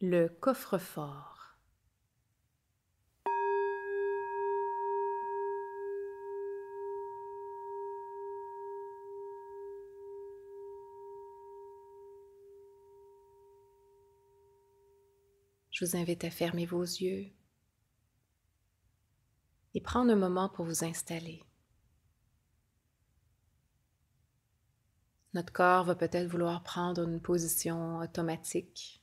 Le coffre-fort. Je vous invite à fermer vos yeux et prendre un moment pour vous installer. Notre corps va peut-être vouloir prendre une position automatique,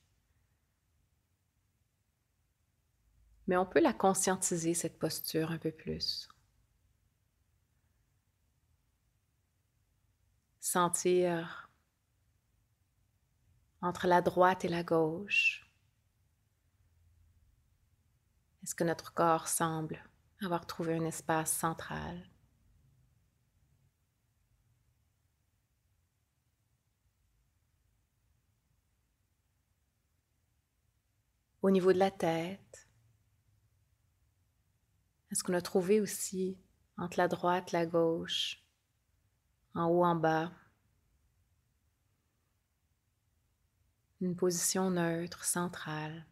mais on peut la conscientiser, cette posture, un peu plus. Sentir entre la droite et la gauche. Est-ce que notre corps semble avoir trouvé un espace central? Au niveau de la tête, est-ce qu'on a trouvé aussi entre la droite, la gauche, en haut, en bas, une position neutre, centrale,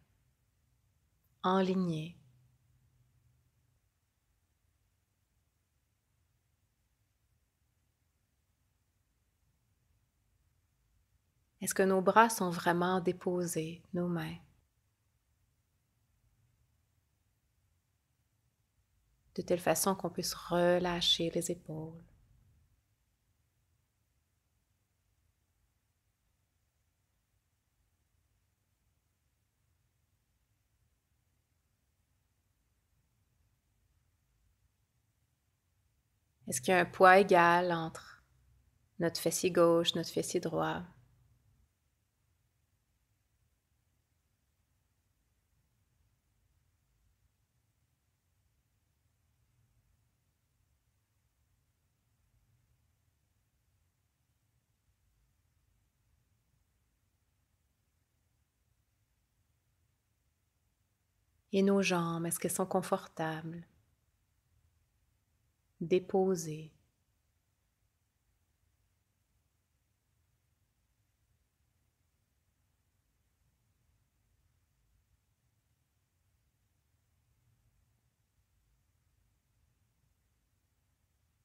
enlignée? Est-ce que nos bras sont vraiment déposés, nos mains? De telle façon qu'on puisse relâcher les épaules. Est-ce qu'il y a un poids égal entre notre fessier gauche, notre fessier droit? Et nos jambes, est-ce qu'elles sont confortables, déposées?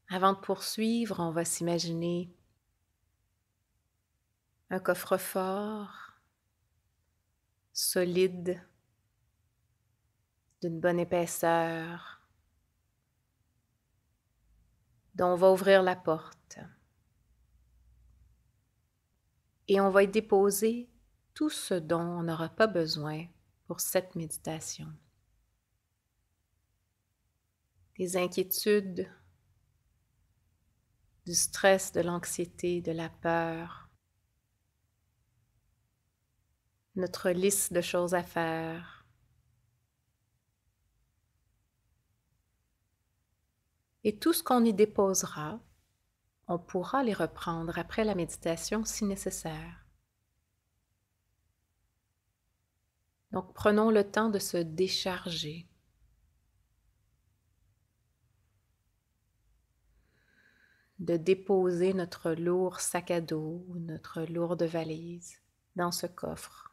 Avant de poursuivre, on va s'imaginer un coffre-fort solide, d'une bonne épaisseur, dont on va ouvrir la porte. Et on va y déposer tout ce dont on n'aura pas besoin pour cette méditation. Des inquiétudes, du stress, de l'anxiété, de la peur, notre liste de choses à faire. Et tout ce qu'on y déposera, on pourra les reprendre après la méditation si nécessaire. Donc prenons le temps de se décharger. De déposer notre lourd sac à dos ou notre lourde valise dans ce coffre.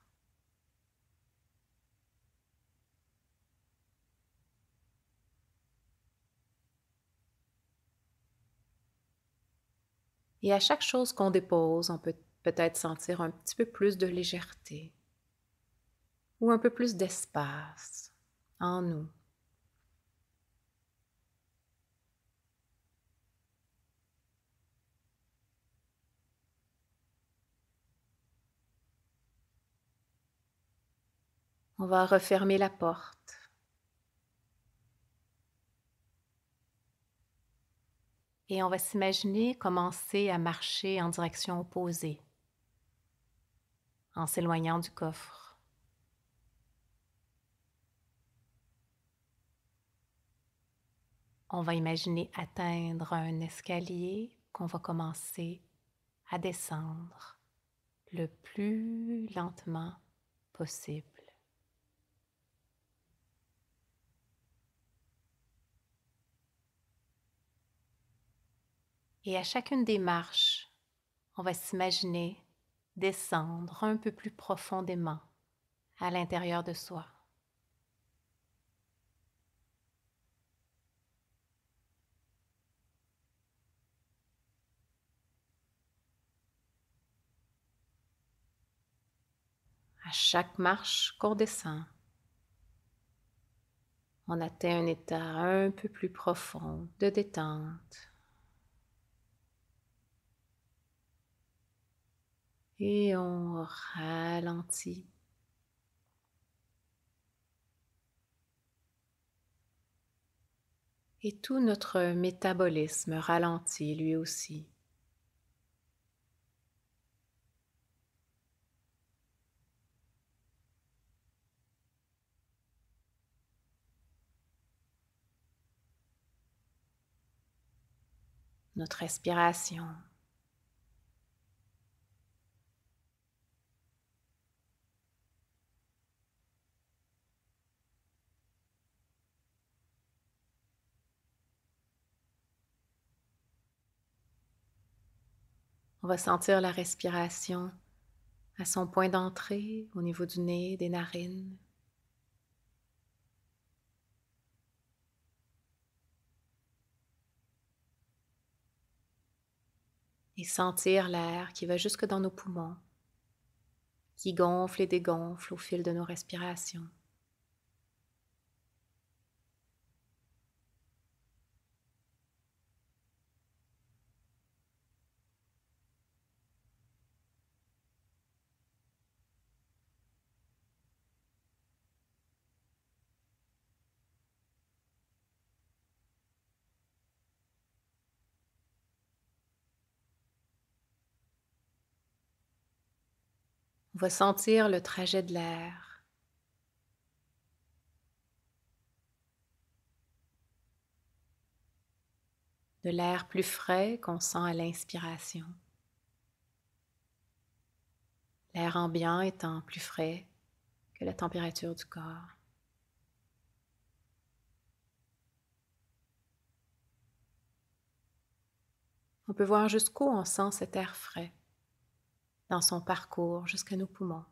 Et à chaque chose qu'on dépose, on peut peut-être sentir un petit peu plus de légèreté ou un peu plus d'espace en nous. On va refermer la porte. Et on va s'imaginer commencer à marcher en direction opposée, en s'éloignant du coffre. On va imaginer atteindre un escalier qu'on va commencer à descendre le plus lentement possible. Et à chacune des marches, on va s'imaginer descendre un peu plus profondément à l'intérieur de soi. À chaque marche qu'on descend, on atteint un état un peu plus profond de détente et on ralentit. Et tout notre métabolisme ralentit lui aussi. Notre respiration. On va sentir la respiration à son point d'entrée au niveau du nez, des narines. Et sentir l'air qui va jusque dans nos poumons, qui gonfle et dégonfle au fil de nos respirations. On va sentir le trajet de l'air, de l'air plus frais qu'on sent à l'inspiration. L'air ambiant étant plus frais que la température du corps. On peut voir jusqu'où on sent cet air frais dans son parcours jusqu'à nos poumons.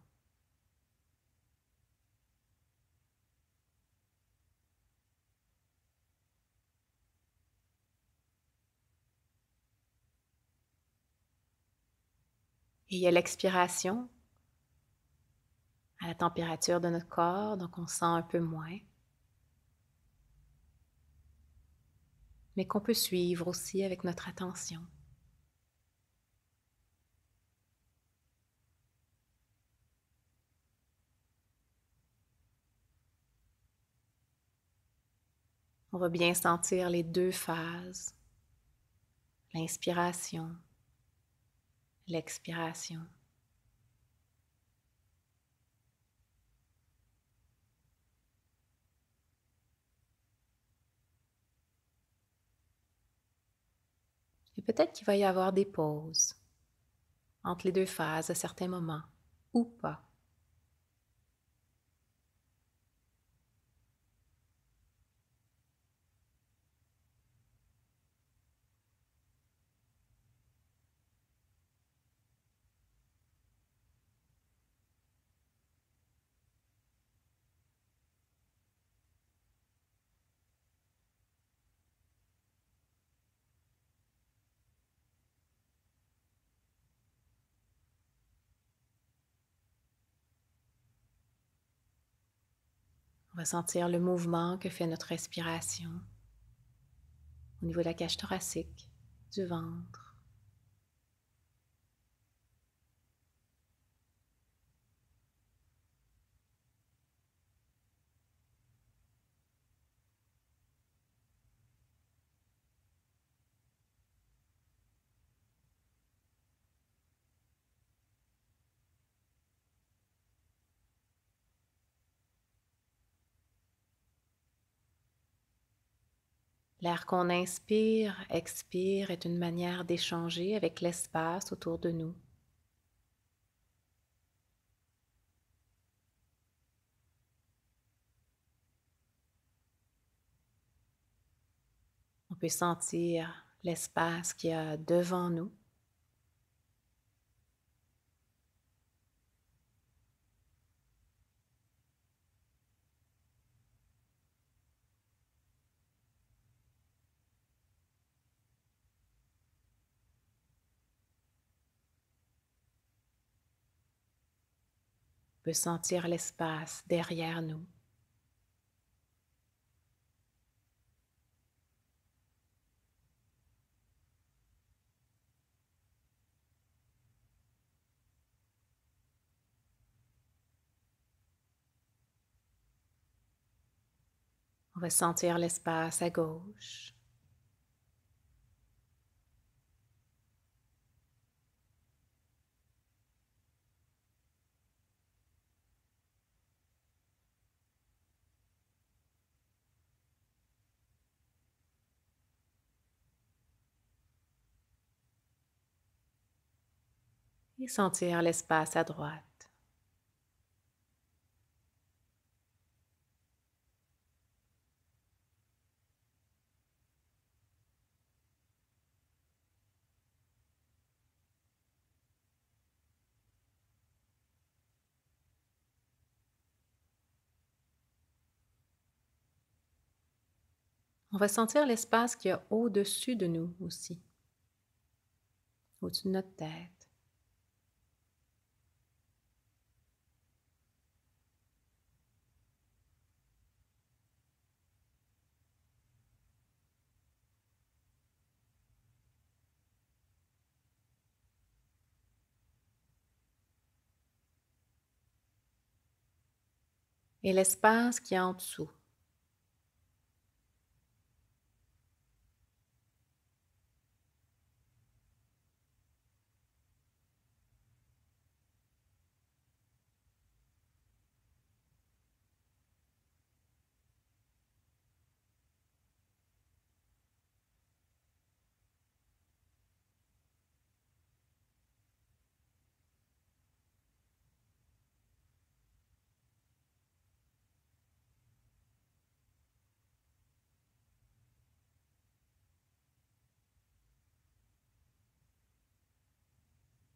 Et il y a l'expiration à la température de notre corps, donc on sent un peu moins, mais qu'on peut suivre aussi avec notre attention. On va bien sentir les deux phases, l'inspiration, l'expiration. Et peut-être qu'il va y avoir des pauses entre les deux phases à certains moments, ou pas. On va sentir le mouvement que fait notre respiration au niveau de la cage thoracique, du ventre. L'air qu'on inspire, expire est une manière d'échanger avec l'espace autour de nous. On peut sentir l'espace qu'il y a devant nous. peut sentir l'espace derrière nous. On va sentir l'espace à gauche. Et sentir l'espace à droite. On va sentir l'espace qu'il y a au-dessus de nous aussi, au-dessus de notre tête. Et l'espace qui est en dessous.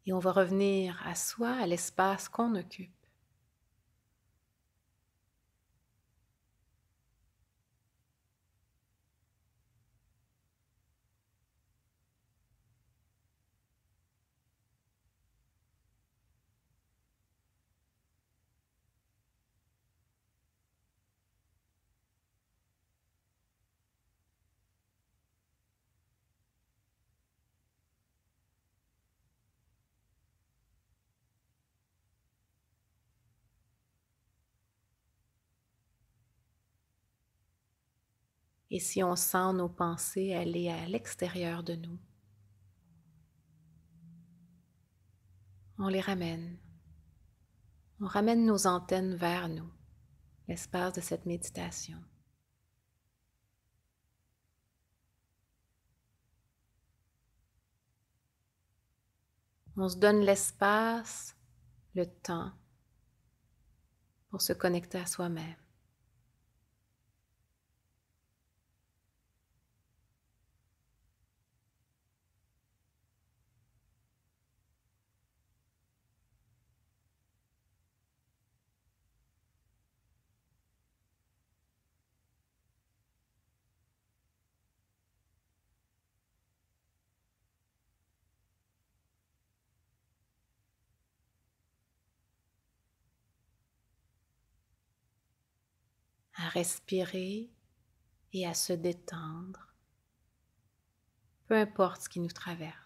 Et on va revenir à soi, à l'espace qu'on occupe. Et si on sent nos pensées aller à l'extérieur de nous, on les ramène. On ramène nos antennes vers nous, l'espace de cette méditation. On se donne l'espace, le temps pour se connecter à soi-même. À respirer et à se détendre, peu importe ce qui nous traverse.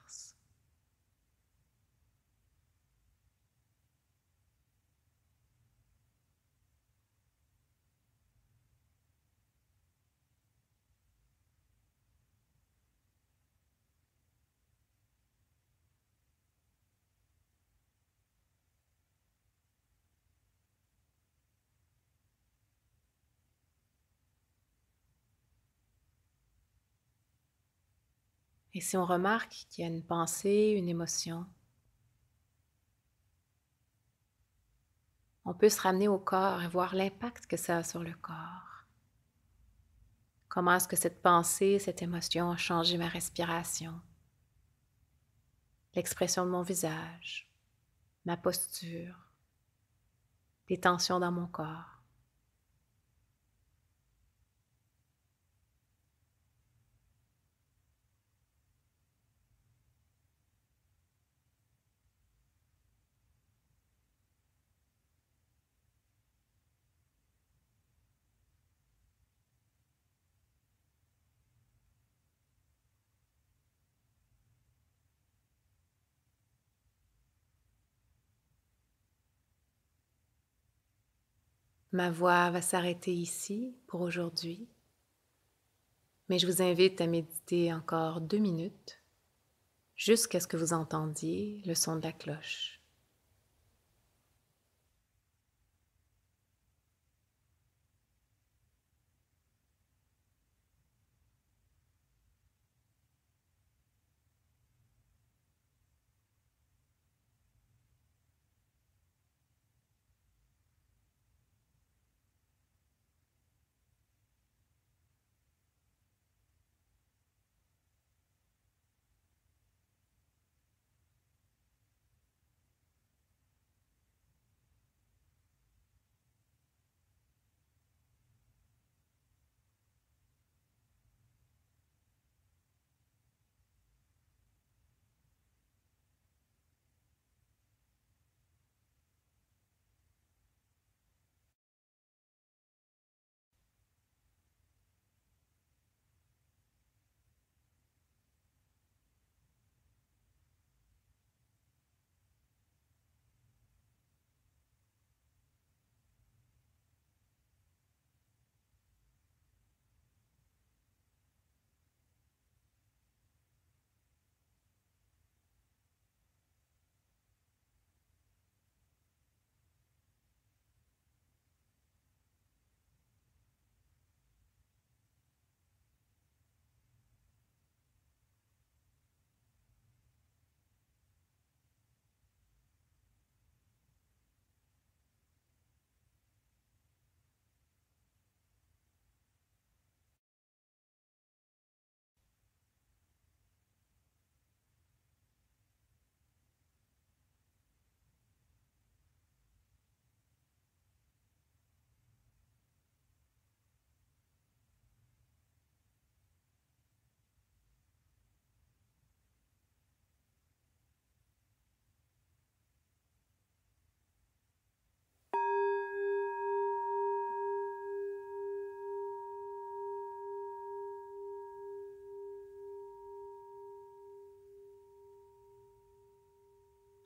Et si on remarque qu'il y a une pensée, une émotion, on peut se ramener au corps et voir l'impact que ça a sur le corps. Comment est-ce que cette pensée, cette émotion a changé ma respiration, l'expression de mon visage, ma posture, les tensions dans mon corps. Ma voix va s'arrêter ici pour aujourd'hui, mais je vous invite à méditer encore 2 minutes jusqu'à ce que vous entendiez le son de la cloche.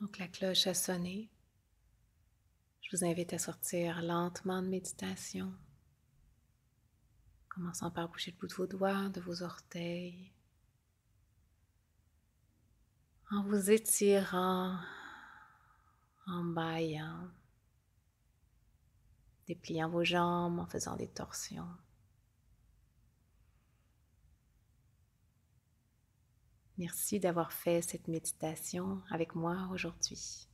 Donc la cloche a sonné. Je vous invite à sortir lentement de méditation, commençant par bouger le bout de vos doigts, de vos orteils, en vous étirant, en bâillant, dépliant vos jambes, en faisant des torsions. Merci d'avoir fait cette méditation avec moi aujourd'hui.